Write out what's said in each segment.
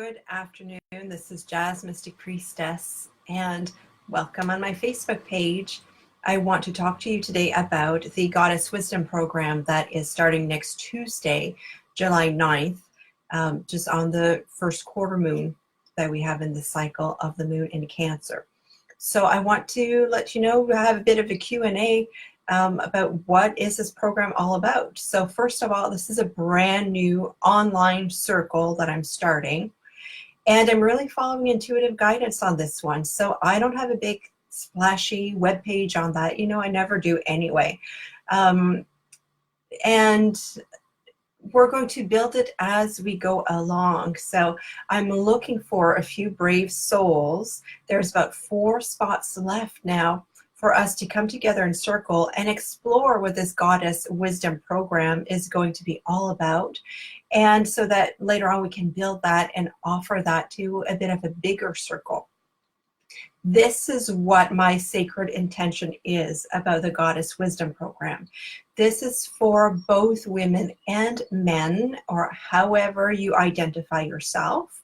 Good afternoon. This is Jazz Mystic Priestess, and welcome on my Facebook page. I want to talk to you today about the Goddess Wisdom program that is starting next Tuesday, July 9th, just on the first quarter moon that we have in the cycle of the moon in Cancer. So I want to let you know we have a bit of a Q&A about what is this program all about. So first of all, this is a brand new online circle that I'm starting. And I'm really following intuitive guidance on this one. So I don't have a big splashy web page on that. You know, I never do anyway. And we're going to build it as we go along. So I'm looking for a few brave souls. There's about 4 spots left now for us to come together in circle and explore what this Goddess Wisdom program is going to be all about. And so that later on we can build that and offer that to a bit of a bigger circle. This is what my sacred intention is about the Goddess Wisdom program. This is for both women and men, or however you identify yourself.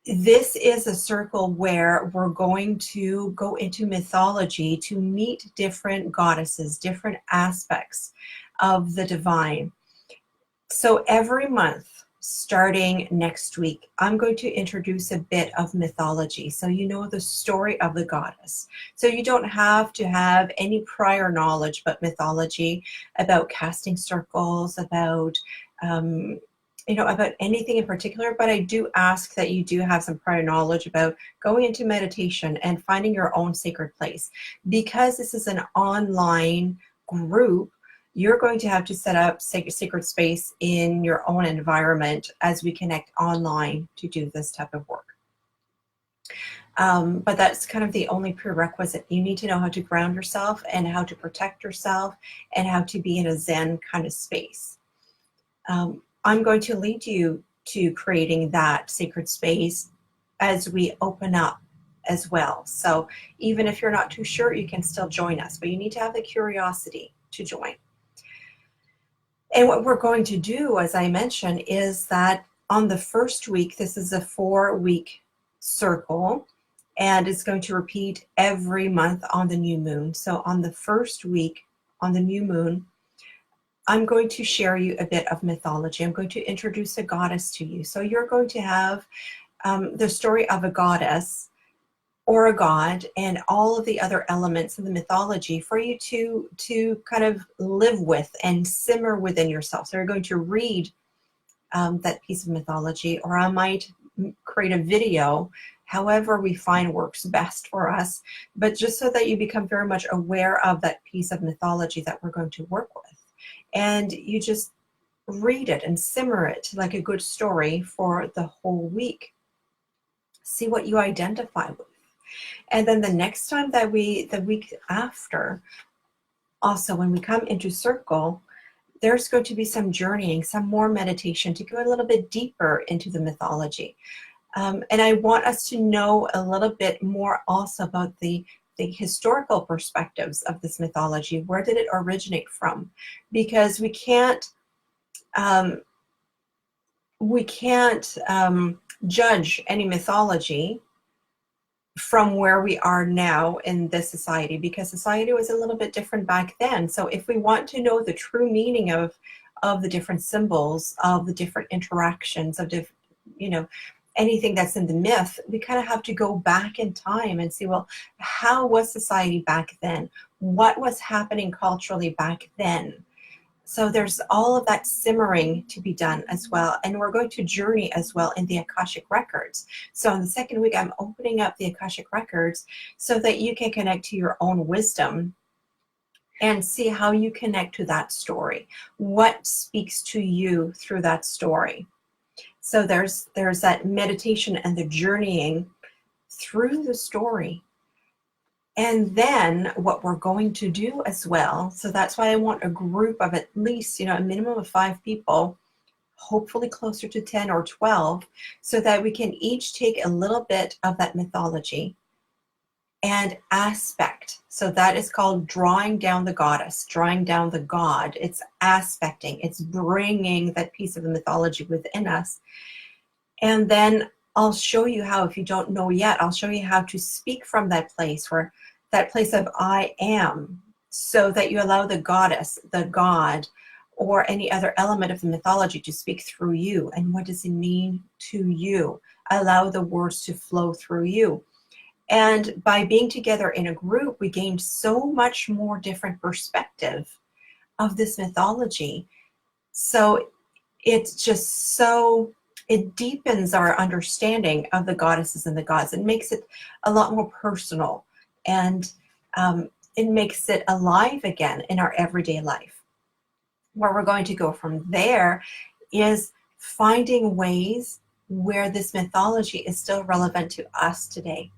This is a circle where we're going to go into mythology to meet different goddesses, different aspects of the divine. So every month, starting next week, I'm going to introduce a bit of mythology. So you know the story of the goddess. So you don't have to have any prior knowledge about mythology, about casting circles, about about anything in particular, but I do ask that you do have some prior knowledge about going into meditation and finding your own sacred place. Because this is an online group, you're going to have to set up sacred space in your own environment as we connect online to do this type of work. But that's kind of the only prerequisite. You need to know how to ground yourself and how to protect yourself and how to be in a Zen kind of space. I'm going to lead you to creating that sacred space as we open up as well. So even if you're not too sure, you can still join us, but you need to have the curiosity to join. And what we're going to do, as I mentioned, is that on the first week, this is a 4-week circle, and it's going to repeat every month on the new moon. So on the first week, on the new moon, I'm going to share you a bit of mythology. I'm going to introduce a goddess to you. So you're going to have the story of a goddess or a god and all of the other elements of the mythology for you to kind of live with and simmer within yourself. So you're going to read that piece of mythology, or I might create a video, however we find works best for us, but just so that you become very much aware of that piece of mythology that we're going to work with. And you just read it and simmer it like a good story for the whole week. See what you identify with. And then the next time the week after, also when we come into circle, there's going to be some journeying, some more meditation to go a little bit deeper into the mythology. And I want us to know a little bit more also about the historical perspectives of this mythology. Where did it originate from? Because we can't judge any mythology from where we are now in this society, because society was a little bit different back then. So if we want to know the true meaning of the different symbols, of the different interactions, of anything that's in the myth, we kind of have to go back in time and see, well, how was society back then? What was happening culturally back then? So there's all of that simmering to be done as well. And we're going to journey as well in the Akashic Records. So in the second week, I'm opening up the Akashic Records so that you can connect to your own wisdom and see how you connect to that story. What speaks to you through that story? So there's that meditation and the journeying through the story. And then what we're going to do as well, so that's why I want a group of at least, a minimum of 5 people, hopefully closer to 10 or 12, so that we can each take a little bit of that mythology and aspect. So that is called drawing down the goddess, drawing down the god. It's aspecting, it's bringing that piece of the mythology within us And then I'll show you how, if you don't know yet, I'll show you how to speak from that place, where that place of I am, so that you allow the goddess, the god, or any other element of the mythology to speak through you. And what does it mean to you? Allow the words to flow through you. And by being together in a group, we gained so much more different perspective of this mythology. So it's just so, it deepens our understanding of the goddesses and the gods. It makes it a lot more personal, and it makes it alive again in our everyday life. Where we're going to go from there is finding ways where this mythology is still relevant to us today.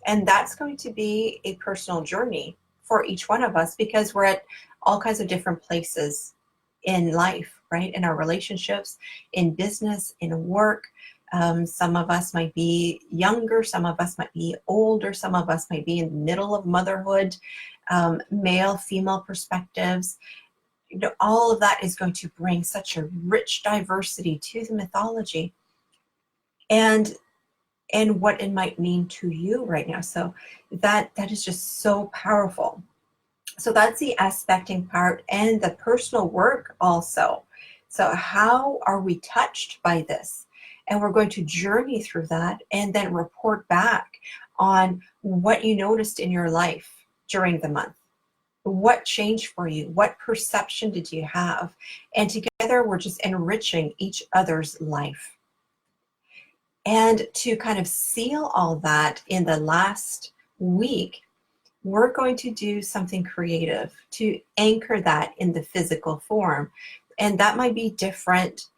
And that's going to be a personal journey for each one of us, because we're at all kinds of different places in life, right? In our relationships, in business, in work. Some of us might be younger, some of us might be older, some of us might be in the middle of motherhood, male, female perspectives. You know, all of that is going to bring such a rich diversity to the mythology, and what it might mean to you right now. So that is just so powerful. So that's the aspecting part, and the personal work also. So how are we touched by this? And we're going to journey through that and then report back on what you noticed in your life during the month. What changed for you? What perception did you have? And together we're just enriching each other's life. And to kind of seal all that in the last week, we're going to do something creative to anchor that in the physical form. And that might be different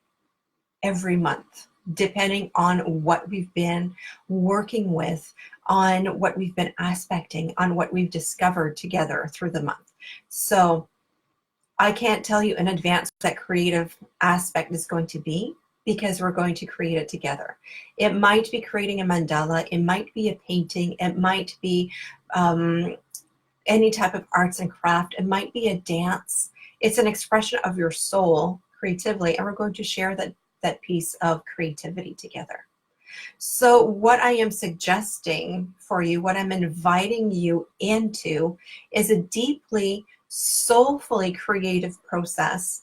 every month, depending on what we've been working with, on what we've been aspecting, on what we've discovered together through the month. So I can't tell you in advance what that creative aspect is going to be, because we're going to create it together. It might be creating a mandala, it might be a painting, it might be any type of arts and craft, it might be a dance. It's an expression of your soul creatively, and we're going to share that piece of creativity together. So what I am suggesting for you, what I'm inviting you into, is a deeply, soulfully creative process,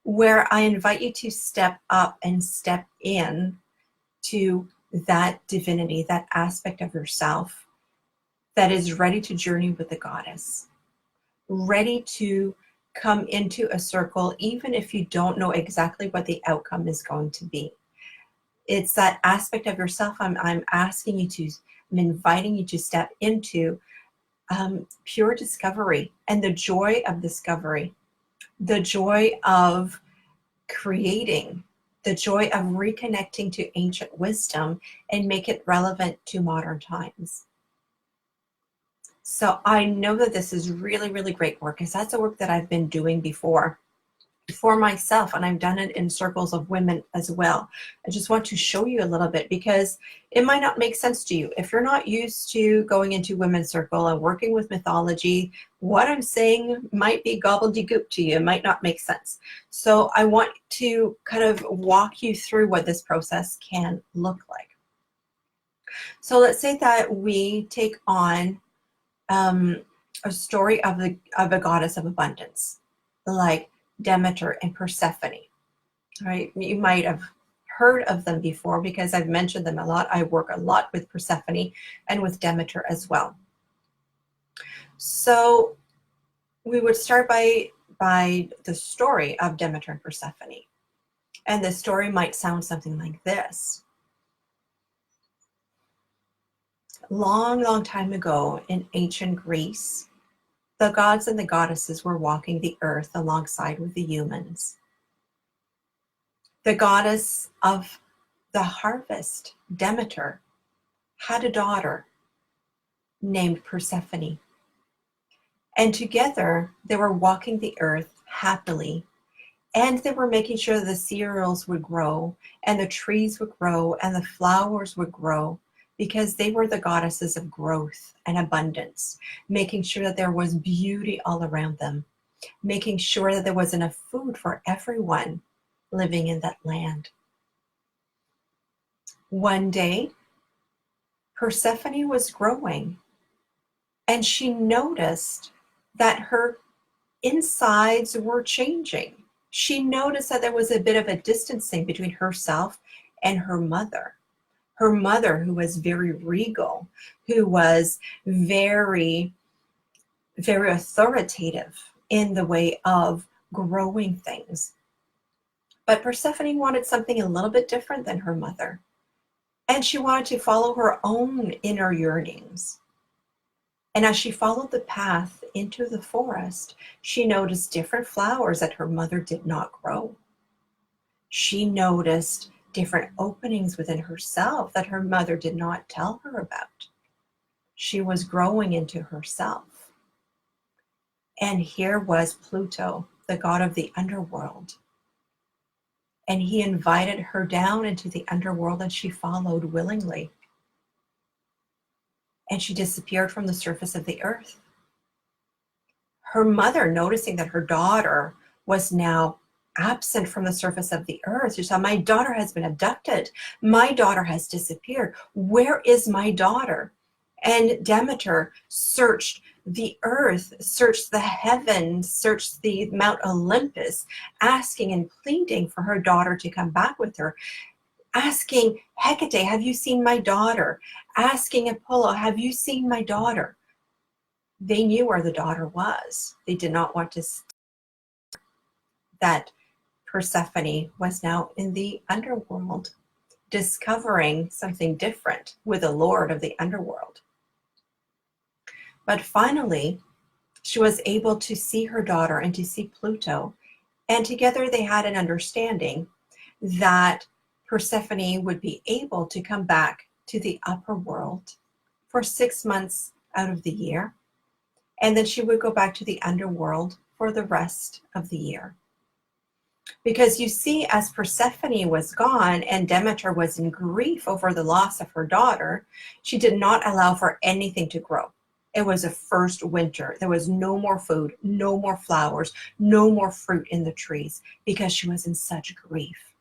where I invite you to step up and step in to that divinity, that aspect of yourself that is ready to journey with the goddess, ready to come into a circle, even if you don't know exactly what the outcome is going to be. It's that aspect of yourself I'm inviting you to step into, pure discovery, and the joy of discovery, the joy of creating, the joy of reconnecting to ancient wisdom and make it relevant to modern times. So I know that this is really, really great work, because that's a work that I've been doing before for myself, and I've done it in circles of women as well. I just want to show you a little bit, because it might not make sense to you. If you're not used to going into women's circle and working with mythology, what I'm saying might be gobbledygook to you. It might not make sense. So I want to kind of walk you through what this process can look like. So let's say that we take on a story of a goddess of abundance, like Demeter and Persephone. Right? You might have heard of them before, because I've mentioned them a lot. I work a lot with Persephone and with Demeter as well. So we would start by the story of Demeter and Persephone. And the story might sound something like this. Long, long time ago in ancient Greece, the gods and the goddesses were walking the earth alongside with the humans. The goddess of the harvest, Demeter, had a daughter named Persephone. And together they were walking the earth happily, and they were making sure the cereals would grow, and the trees would grow, and the flowers would grow, because they were the goddesses of growth and abundance, making sure that there was beauty all around them, making sure that there was enough food for everyone living in that land. One day, Persephone was growing, and she noticed that her insides were changing. She noticed that there was a bit of a distancing between herself and her mother. Her mother, who was very regal, who was very, very authoritative in the way of growing things. But Persephone wanted something a little bit different than her mother. And she wanted to follow her own inner yearnings. And as she followed the path into the forest, she noticed different flowers that her mother did not grow. She noticed different openings within herself that her mother did not tell her about. She was growing into herself. And here was Pluto, the god of the underworld. And he invited her down into the underworld, and she followed willingly. And she disappeared from the surface of the earth. Her mother, noticing that her daughter was now absent from the surface of the earth, she said, "My daughter has been abducted. My daughter has disappeared. Where is my daughter?" And Demeter searched the earth, searched the heavens, searched the Mount Olympus, asking and pleading for her daughter to come back with her. Asking Hecate, "Have you seen my daughter?" Asking Apollo, "Have you seen my daughter?" They knew where the daughter was. They did not want to see that Persephone was now in the underworld, discovering something different with the Lord of the underworld. But finally, she was able to see her daughter and to see Pluto, and together they had an understanding that Persephone would be able to come back to the upper world for 6 months out of the year, and then she would go back to the underworld for the rest of the year. Because you see, as Persephone was gone and Demeter was in grief over the loss of her daughter, she did not allow for anything to grow. It was a first winter. There was no more food, no more flowers, no more fruit in the trees because she was in such grief.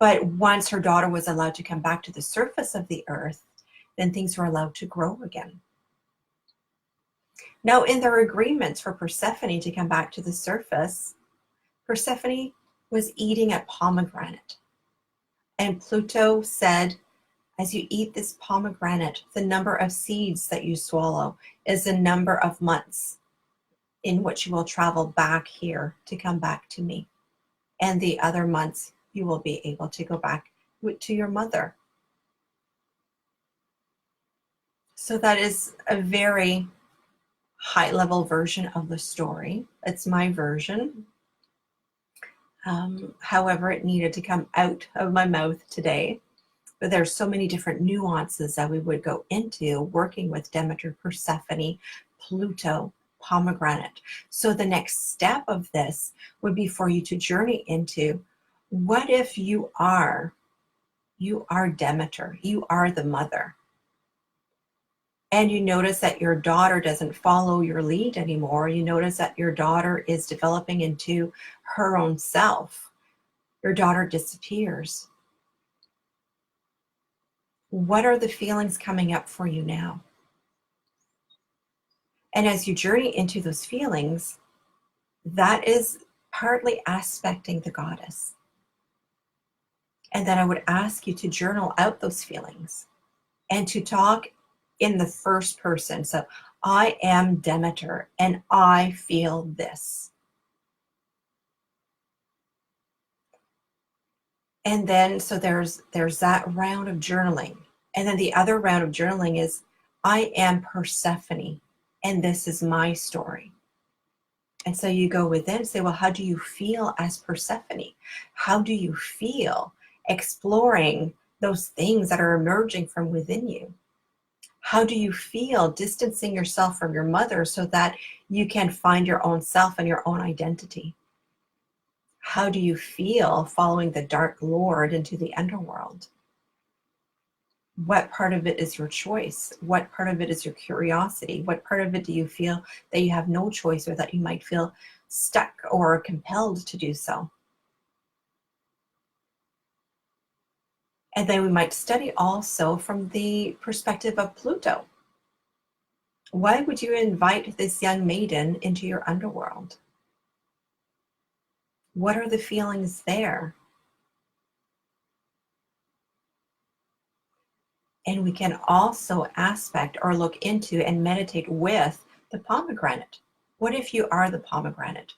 But once her daughter was allowed to come back to the surface of the earth, then things were allowed to grow again. Now, in their agreements for Persephone to come back to the surface, Persephone was eating a pomegranate. And Pluto said, "As you eat this pomegranate, the number of seeds that you swallow is the number of months in which you will travel back here to come back to me. And the other months, you will be able to go back to your mother." So that is a very high level version of the story. It's my version. However, it needed to come out of my mouth today. But there's so many different nuances that we would go into working with Demeter, Persephone, Pluto, pomegranate. So the next step of this would be for you to journey into, what if you are Demeter, you are the mother, and you notice that your daughter doesn't follow your lead anymore. You notice that your daughter is developing into her own self. Your daughter disappears. What are the feelings coming up for you now? And as you journey into those feelings, that is partly aspecting the goddess. And then I would ask you to journal out those feelings and to talk in the first person. So, "I am Demeter and I feel this." And then, so there's that round of journaling. And then the other round of journaling is, "I am Persephone and this is my story." And so you go within and say, well, how do you feel as Persephone? How do you feel exploring those things that are emerging from within you? How do you feel distancing yourself from your mother so that you can find your own self and your own identity? How do you feel following the Dark Lord into the underworld? What part of it is your choice? What part of it is your curiosity? What part of it do you feel that you have no choice, or that you might feel stuck or compelled to do so? And then we might study also from the perspective of Pluto. Why would you invite this young maiden into your underworld? What are the feelings there? And we can also aspect or look into and meditate with the pomegranate. What if you are the pomegranate?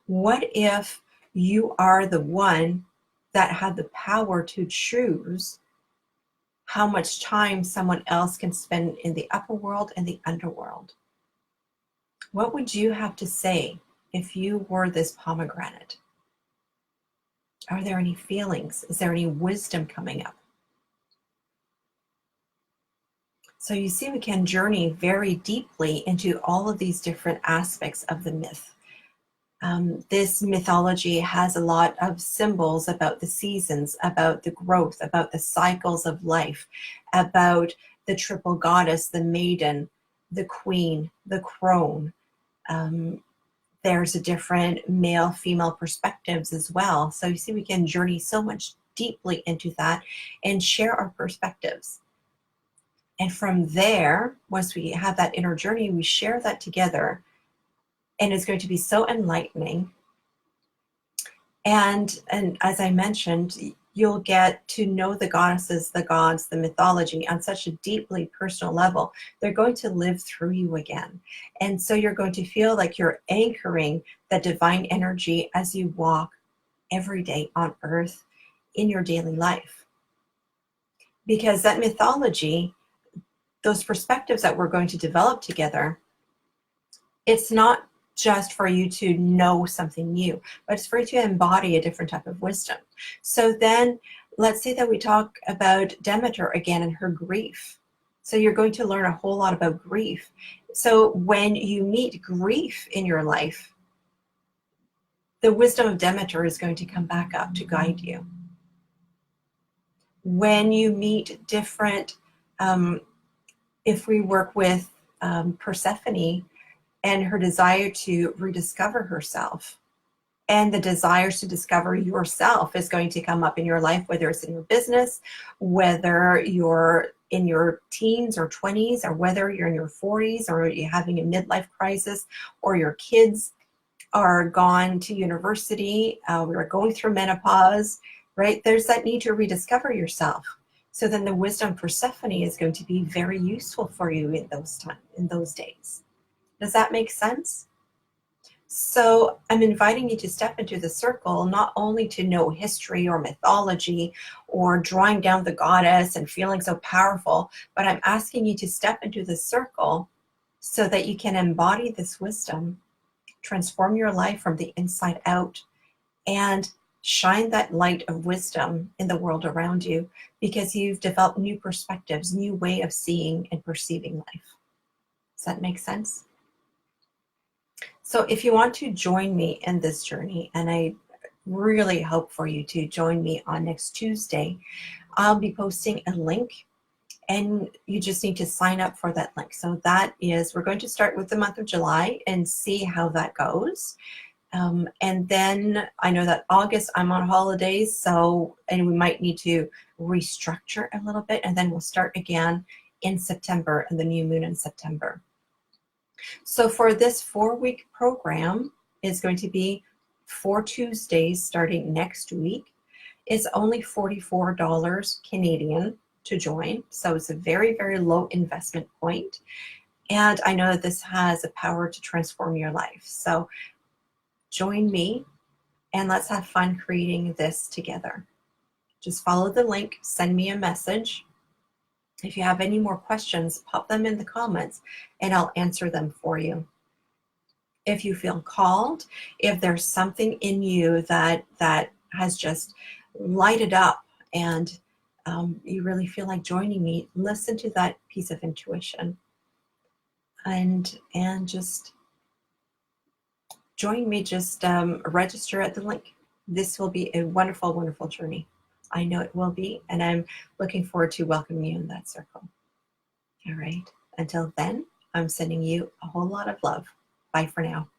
What if you are the one that had the power to choose how much time someone else can spend in the upper world and the underworld? What would you have to say if you were this pomegranate? Are there any feelings? Is there any wisdom coming up? So you see, we can journey very deeply into all of these different aspects of the myth. This mythology has a lot of symbols about the seasons, about the growth, about the cycles of life, about the triple goddess, the maiden, the queen, the crone. There's a different male, female perspectives as well. So you see, we can journey so much deeply into that and share our perspectives. And from there, once we have that inner journey, we share that together. And it's going to be so enlightening. And as I mentioned, you'll get to know the goddesses, the gods, the mythology on such a deeply personal level. They're going to live through you again. And so you're going to feel like you're anchoring the divine energy as you walk every day on earth in your daily life. Because that mythology, those perspectives that we're going to develop together, it's not just for you to know something new, but it's for you to embody a different type of wisdom. So then let's say that we talk about Demeter again and her grief. So you're going to learn a whole lot about grief. So when you meet grief in your life, the wisdom of Demeter is going to come back up to guide you. When you meet different, if we work with Persephone, and her desire to rediscover herself. And the desires to discover yourself is going to come up in your life, whether it's in your business, whether you're in your teens or 20s, or whether you're in your 40s, or you're having a midlife crisis, or your kids are gone to university, we're going through menopause, right? There's that need to rediscover yourself. So then the wisdom Persephone is going to be very useful for you in those days. Does that make sense? So I'm inviting you to step into the circle, not only to know history or mythology or drawing down the goddess and feeling so powerful, but I'm asking you to step into the circle so that you can embody this wisdom, transform your life from the inside out, and shine that light of wisdom in the world around you, because you've developed new perspectives, new way of seeing and perceiving life. Does that make sense? So if you want to join me in this journey, and I really hope for you to join me on next Tuesday, I'll be posting a link, and you just need to sign up for that link. So that is, we're going to start with the month of July and see how that goes. And then I know that August I'm on holidays, and we might need to restructure a little bit, and then we'll start again in September and the new moon in September. So for this 4-week program is going to be 4 Tuesdays starting next week. It's only $44 Canadian to join. So it's a very, very low investment point. And I know that this has a power to transform your life. So join me and let's have fun creating this together. Just follow the link, send me a message. If you have any more questions, pop them in the comments and I'll answer them for you. If you feel called, if there's something in you that has just lighted up and you really feel like joining me, listen to that piece of intuition and just join me. Just register at the link. This will be a wonderful, wonderful journey. I know it will be, and I'm looking forward to welcoming you in that circle. All right. Until then, I'm sending you a whole lot of love. Bye for now.